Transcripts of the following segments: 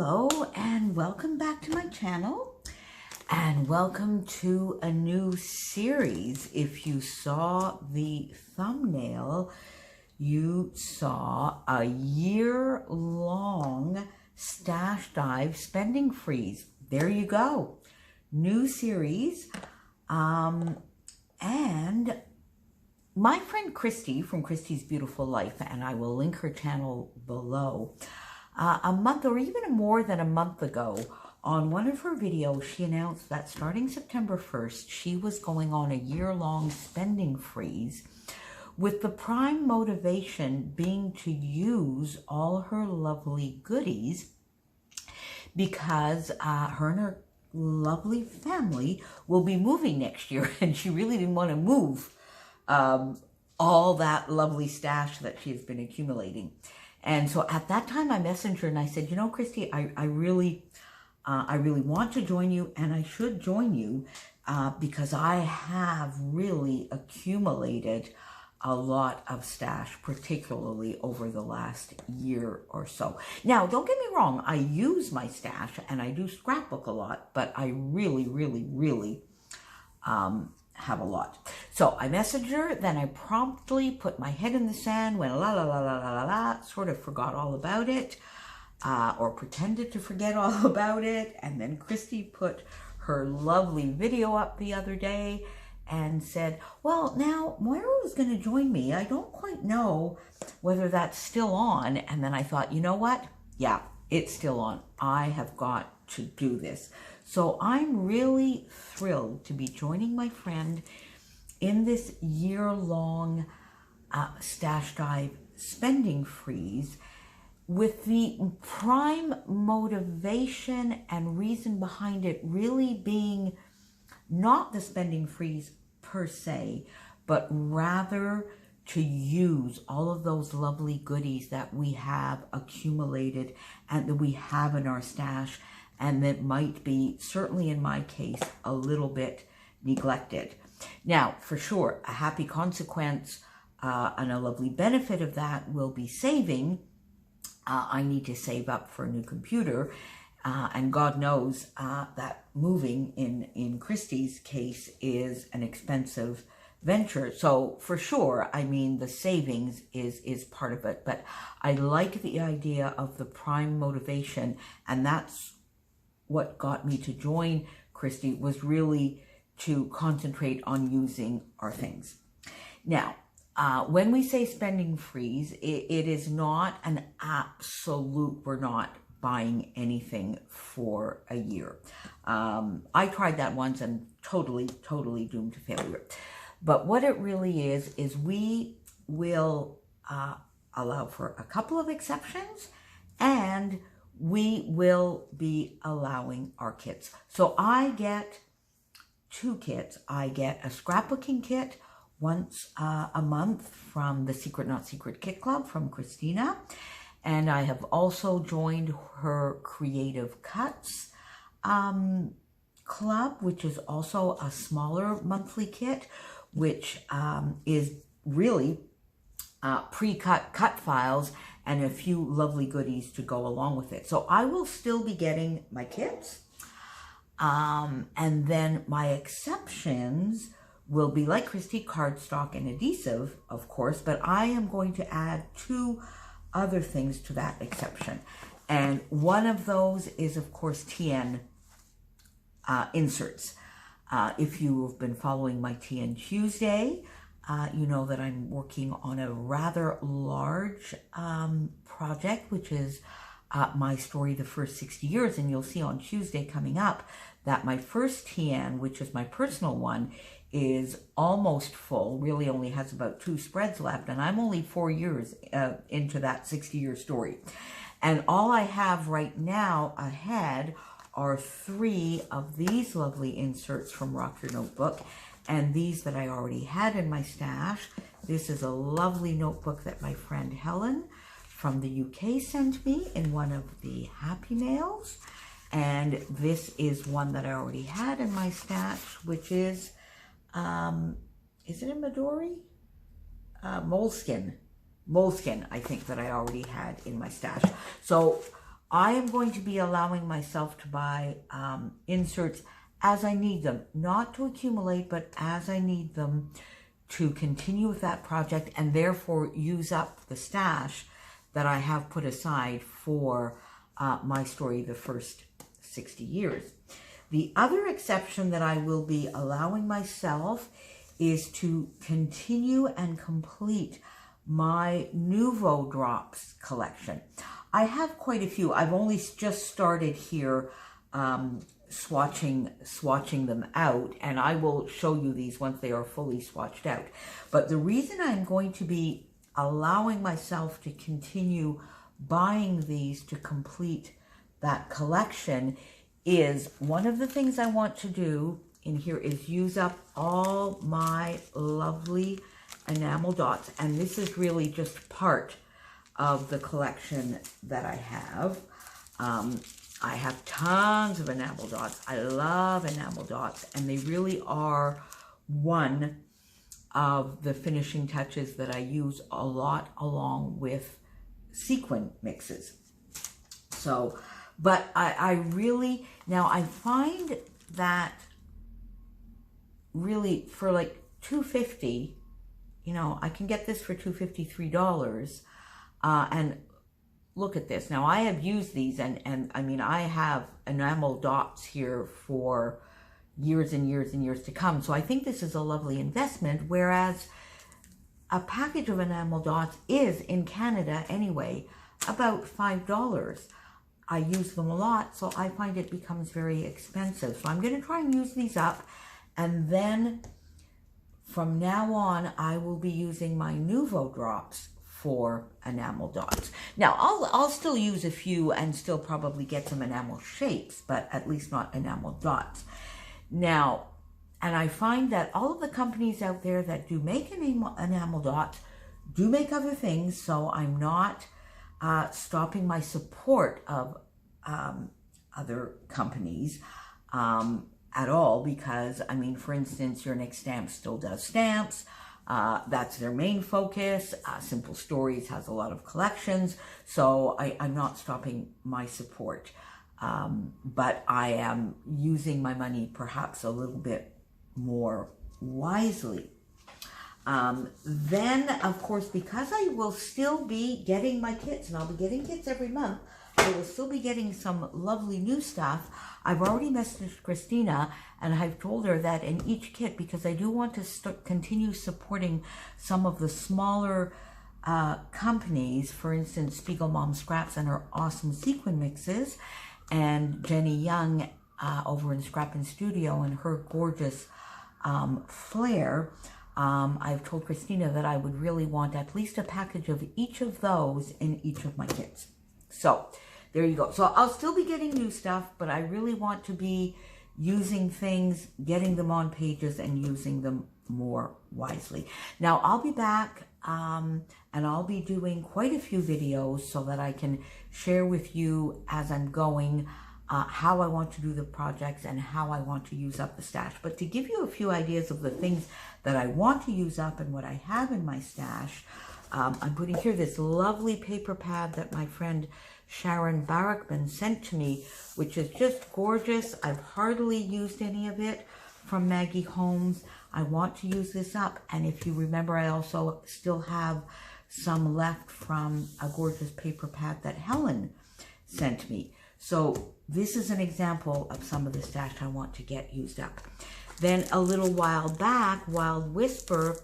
Hello and welcome back to my channel and welcome to a new series. If you saw the thumbnail, you saw a year-long Stash Dive spending freeze. There you go. New series. And my friend Christy from Christy's Beautiful Life, and I will link her channel below, a month or even more than a month ago, on one of her videos, she announced that starting September 1st, she was going on a year-long spending freeze, with the prime motivation being to use all her lovely goodies because her and her lovely family will be moving next year, and she really didn't want to move all that lovely stash that she's been accumulating. And so at that time, I messaged her and I said, you know, Christy, I really want to join you, and I should join you because I have really accumulated a lot of stash, particularly over the last year or so. Now, don't get me wrong, I use my stash and I do scrapbook a lot, but I really have a lot. So I messaged her, then I promptly put my head in the sand, went la, sort of forgot all about it, or pretended to forget all about it. And then Christy put her lovely video up the other day and said, well, now Moira is going to join me. I don't quite know whether that's still on. And then I thought, you know what? Yeah, it's still on. I have got to do this. So I'm really thrilled to be joining my friend in this year-long Stash Dive spending freeze, with the prime motivation and reason behind it really being not the spending freeze per se, but rather to use all of those lovely goodies that we have accumulated and that we have in our stash, and that might be, certainly in my case, a little bit neglected. Now, for sure, a happy consequence and a lovely benefit of that will be saving. I need to save up for a new computer, and God knows that moving in Christy's case is an expensive venture. So for sure, I mean, the savings is part of it, but I like the idea of the prime motivation, and that's what got me to join Christy, was really to concentrate on using our things. Now, when we say spending freeze, it is not an absolute, we're not buying anything for a year. I tried that once and totally doomed to failure. But what it really is we will allow for a couple of exceptions, and we will be allowing our kits. So I get two kits. I get a scrapbooking kit once a month from the Secret Not Secret Kit Club from Christina. And I have also joined her Creative Cuts club, which is also a smaller monthly kit, which is really pre-cut cut files and a few lovely goodies to go along with it. So I will still be getting my kits. And then my exceptions will be, like Christy, cardstock and adhesive, of course, but I am going to add two other things to that exception. And one of those is, of course, TN inserts. If you have been following my TN Tuesday, you know that I'm working on a rather large project, which is my story, The First 60 Years. And you'll see on Tuesday coming up that my first TN, which is my personal one, is almost full, really only has about 2 spreads left. And I'm only 4 years into that 60-year story. And all I have right now ahead are 3 of these lovely inserts from Rock Your Notebook, and these that I already had in my stash. This is a lovely notebook that my friend Helen from the UK sent me in one of the Happy Mails. And this is one that I already had in my stash, which is it a Midori? Moleskine, I think, that I already had in my stash. So I am going to be allowing myself to buy inserts as I need them, not to accumulate, but as I need them to continue with that project and therefore use up the stash that I have put aside for my story, The First 60 Years. The other exception that I will be allowing myself is to continue and complete my Nouveau Drops collection. I have quite a few. I've only just started here swatching them out, and I will show you these once they are fully swatched out. But the reason I'm going to be allowing myself to continue buying these to complete that collection is one of the things I want to do in here is use up all my lovely enamel dots. And this is really just part of the collection that I have. I have tons of enamel dots. I love enamel dots, and they really are one of the finishing touches that I use a lot along with sequin mixes. So, but I really, now I find that really for like $2.50, you know, I can get this for $2.53, and look at this. Now I have used these and I mean, I have enamel dots here for years and years and years to come. So I think this is a lovely investment, whereas a package of enamel dots is, in Canada anyway, about $5. I use them a lot, so I find it becomes very expensive. So I'm going to try and use these up, and then from now on, I will be using my Nouveau Drops for enamel dots. Now, I'll still use a few and still probably get some enamel shapes, but at least not enamel dots. Now, and I find that all of the companies out there that do make enamel dots do make other things, so I'm not stopping my support of other companies at all, because, I mean, for instance, Your Next Stamp still does stamps. That's their main focus. Simple Stories has a lot of collections, so I'm not stopping my support. But I am using my money perhaps a little bit more wisely. Then, of course, because I will still be getting my kits, and I'll be getting kits every month, I will still be getting some lovely new stuff. I've already messaged Christina, and I've told her that in each kit, because I do want to continue supporting some of the smaller companies, for instance, Spiegel Mom Scraps and her awesome sequin mixes, and Jenny Young over in Scrap and Studio and her gorgeous flair. I've told Christina that I would really want at least a package of each of those in each of my kits. So there you go. So I'll still be getting new stuff, but I really want to be using things, getting them on pages and using them more wisely. Now I'll be back and I'll be doing quite a few videos so that I can share with you as I'm going how I want to do the projects and how I want to use up the stash. But to give you a few ideas of the things that I want to use up and what I have in my stash, I'm putting here this lovely paper pad that my friend Sharon Barakman sent to me, which is just gorgeous. I've hardly used any of it from Maggie Holmes. I want to use this up, and if you remember, I also still have some left from a gorgeous paper pad that Helen sent me. So this is an example of some of the stash I want to get used up. Then a little while back, Wild Whisper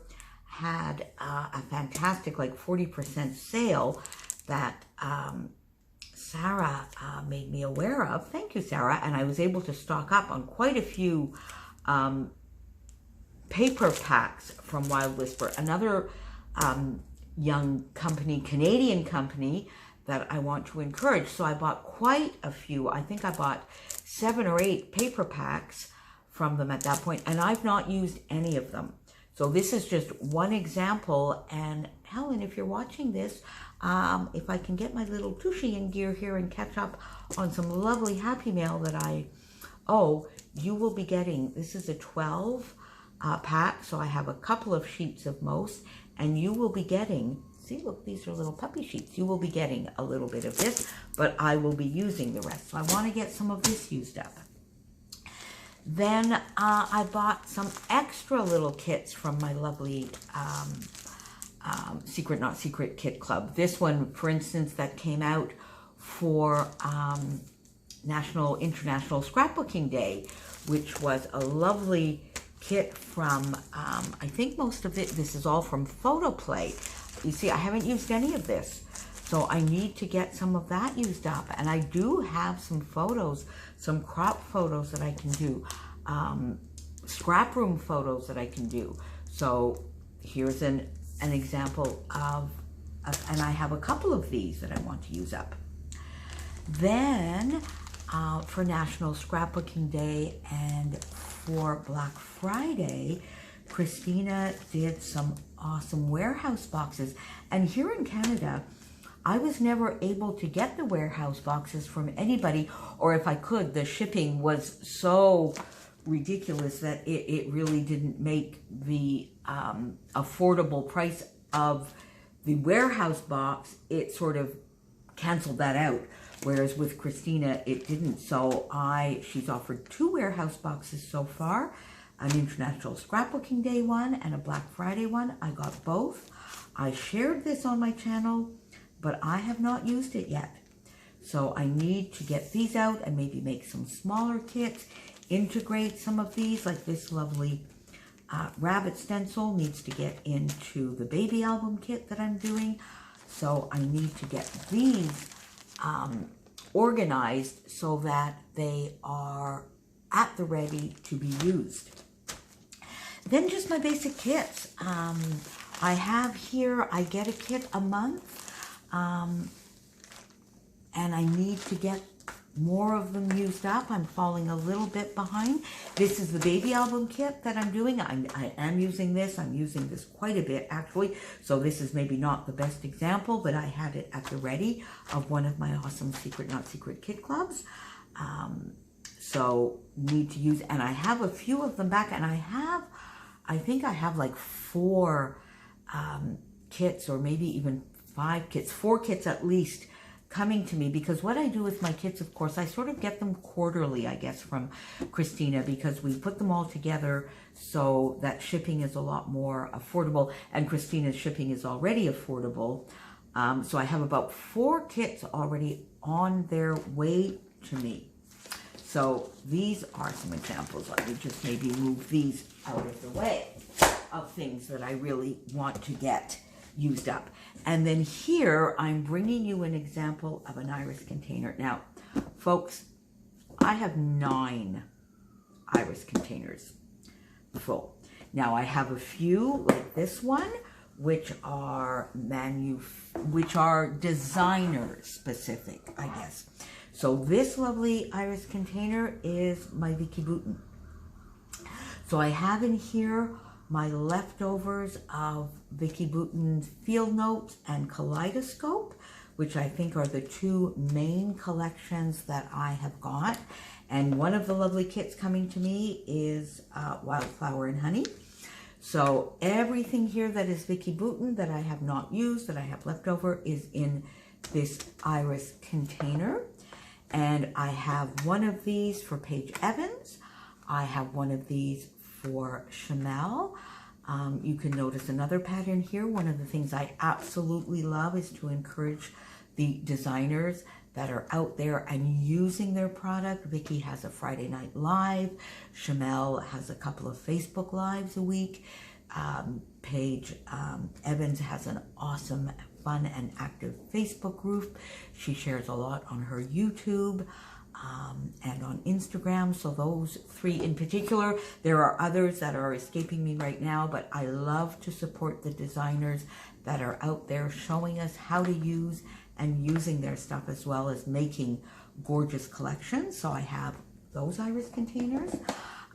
had a fantastic, like 40% sale that Sarah made me aware of. Thank you, Sarah. And I was able to stock up on quite a few paper packs from Wild Whisper, another young company, Canadian company, that I want to encourage. So I bought quite a few. I think I bought 7 or 8 paper packs from them at that point, and I've not used any of them. So this is just one example. And Helen, if you're watching this, if I can get my little tushy in gear here and catch up on some lovely Happy Mail that I owe, you will be getting, this is a 12 pack, so I have a couple of sheets of most, and you will be getting See, look, these are little puppy sheets. You will be getting a little bit of this, but I will be using the rest. So I want to get some of this used up. Then I bought some extra little kits from my lovely Secret Not Secret Kit Club. This one, for instance, that came out for International Scrapbooking Day, which was a lovely kit from, I think most of it, this is all from Photoplay. You see, I haven't used any of this, so I need to get some of that used up. And I do have some photos, some crop photos that I can do, scrap room photos that I can do. So here's an example of, and I have a couple of these that I want to use up. Then for National Scrapbooking Day and for Black Friday, Christina did some awesome warehouse boxes. And here in Canada, I was never able to get the warehouse boxes from anybody, or if I could, the shipping was so ridiculous that it really didn't make the affordable price of the warehouse box. It sort of canceled that out, whereas with Christina it didn't. So she's offered 2 warehouse boxes so far, an International Scrapbooking Day one and a Black Friday one. I got both. I shared this on my channel, but I have not used it yet. So I need to get these out and maybe make some smaller kits, integrate some of these, like this lovely rabbit stencil needs to get into the baby album kit that I'm doing. So I need to get these organized so that they are at the ready to be used. Then just my basic kits. I have here, I get a kit a month, and I need to get more of them used up. I'm falling a little bit behind. This is the baby album kit that I'm doing. I am using this. I'm using this quite a bit, actually. So this is maybe not the best example, but I had it at the ready of one of my awesome Secret Not Secret Kit Clubs. So need to use, and I have a few of them back, and I think I have like 4 kits, or maybe even 5 kits, 4 kits at least, coming to me, because what I do with my kits, of course, I sort of get them quarterly, I guess, from Christina, because we put them all together so that shipping is a lot more affordable, and Christina's shipping is already affordable. So I have about 4 kits already on their way to me. So these are some examples. Let me just maybe move these out of the way of things that I really want to get used up. And then here I'm bringing you an example of an iris container. Now, folks, I have 9 iris containers full. Now I have a few like this one, which are designer specific, I guess. So this lovely iris container is my Vicki Boutin. So I have in here my leftovers of Vicki Boutin's Field Notes and Kaleidoscope, which I think are the 2 main collections that I have got. And one of the lovely kits coming to me is Wildflower and Honey. So everything here that is Vicki Boutin that I have not used, that I have left over, is in this iris container. And I have one of these for Paige Evans. I have one of these for Chanel. You can notice another pattern here. One of the things I absolutely love is to encourage the designers that are out there and using their product. Vicki has a Friday Night Live. Chanel has a couple of Facebook Lives a week. Paige Evans has an awesome, fun, and active Facebook group. She shares a lot on her YouTube and on Instagram. So those 3 in particular. There are others that are escaping me right now, but I love to support the designers that are out there showing us how to use and using their stuff, as well as making gorgeous collections. So I have those iris containers.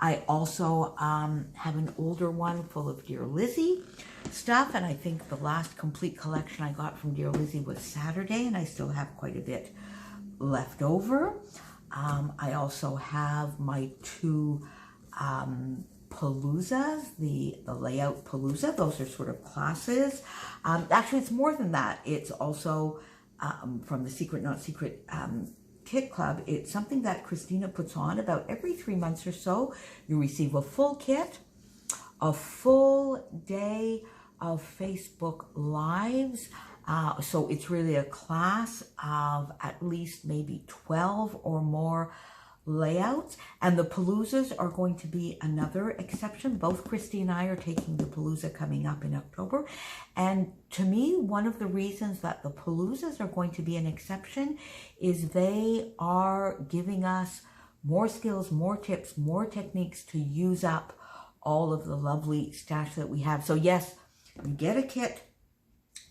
I also have an older one full of Dear Lizzie stuff, and I think the last complete collection I got from Dear Lizzie was Saturday, and I still have quite a bit left over. I also have my 2 paloozas, the layout palooza. Those are sort of classes. Actually, it's more than that. It's also from the Secret Not Secret Kit Club. It's something that Christina puts on about every 3 months or so. You receive a full kit, a full day of Facebook Lives. So it's really a class of at least maybe 12 or more layouts, and the paloozas are going to be another exception. Both Christy and I are taking the palooza coming up in October, and to me, one of the reasons that the paloozas are going to be an exception is they are giving us more skills, more tips, more techniques to use up all of the lovely stash that we have. So yes, you get a kit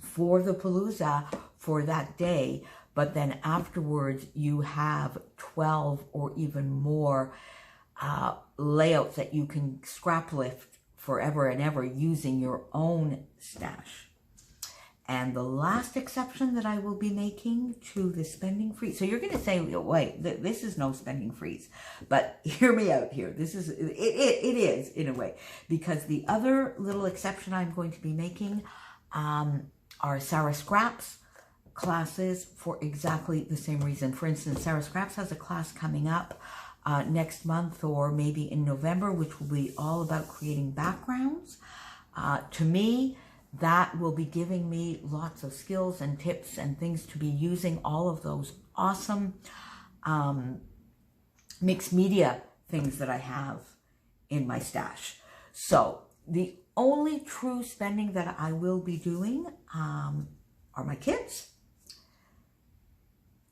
for the palooza for that day, but then afterwards you have 12 or even more layouts that you can scrap lift forever and ever using your own stash. And the last exception that I will be making to the spending freeze. So you're going to say, wait, this is no spending freeze. But hear me out here. This is, it is in a way. Because the other little exception I'm going to be making are Sarah Scraps classes for exactly the same reason. For instance, Sarah Scraps has a class coming up next month or maybe in November, which will be all about creating backgrounds. To me, that will be giving me lots of skills and tips and things to be using all of those awesome mixed media things that I have in my stash. So the only true spending that I will be doing are my kits,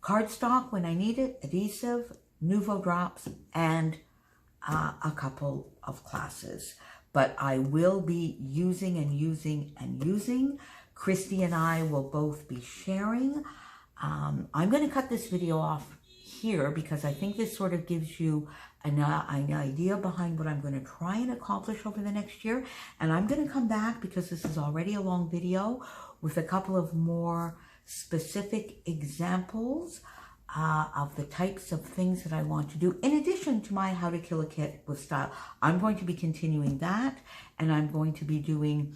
cardstock when I need it, adhesive, Nuvo drops, and a couple of classes. But I will be using and using and using. Christy and I will both be sharing. I'm going to cut this video off here because I think this sort of gives you an idea behind what I'm going to try and accomplish over the next year. And I'm going to come back, because this is already a long video, with a couple of more specific examples of the types of things that I want to do. In addition to my How to Kill a Kit with Style, I'm going to be continuing that, and I'm going to be doing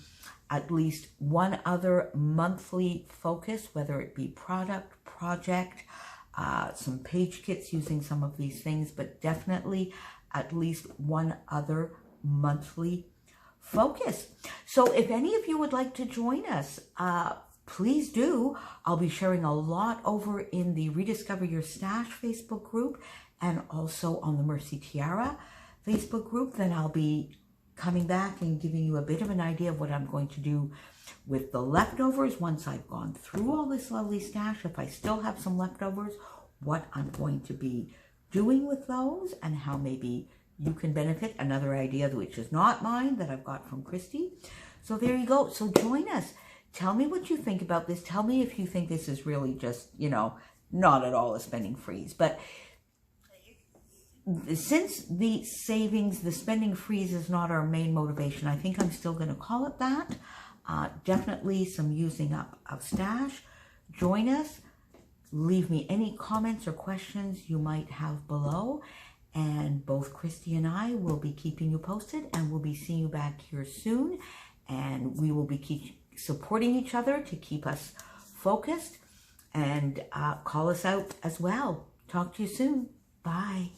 at least one other monthly focus, whether it be product, project, some page kits using some of these things, but definitely at least one other monthly focus. So if any of you would like to join us, please do. I'll be sharing a lot over in the Rediscover Your Stash Facebook group and also on the Mercy Tiara Facebook group. Then I'll be coming back and giving you a bit of an idea of what I'm going to do with the leftovers once I've gone through all this lovely stash. If I still have some leftovers, what I'm going to be doing with those and how maybe you can benefit. Another idea which is not mine that I've got from Christy. So there you go. So join us. Tell me what you think about this. Tell me if you think this is really just, you know, not at all a spending freeze. But since the savings, the spending freeze is not our main motivation, I think I'm still going to call it that. Definitely some using up of stash. Join us. Leave me any comments or questions you might have below. And both Christy and I will be keeping you posted, and we'll be seeing you back here soon. And we will be supporting each other to keep us focused, and call us out as well. Talk to you soon. Bye.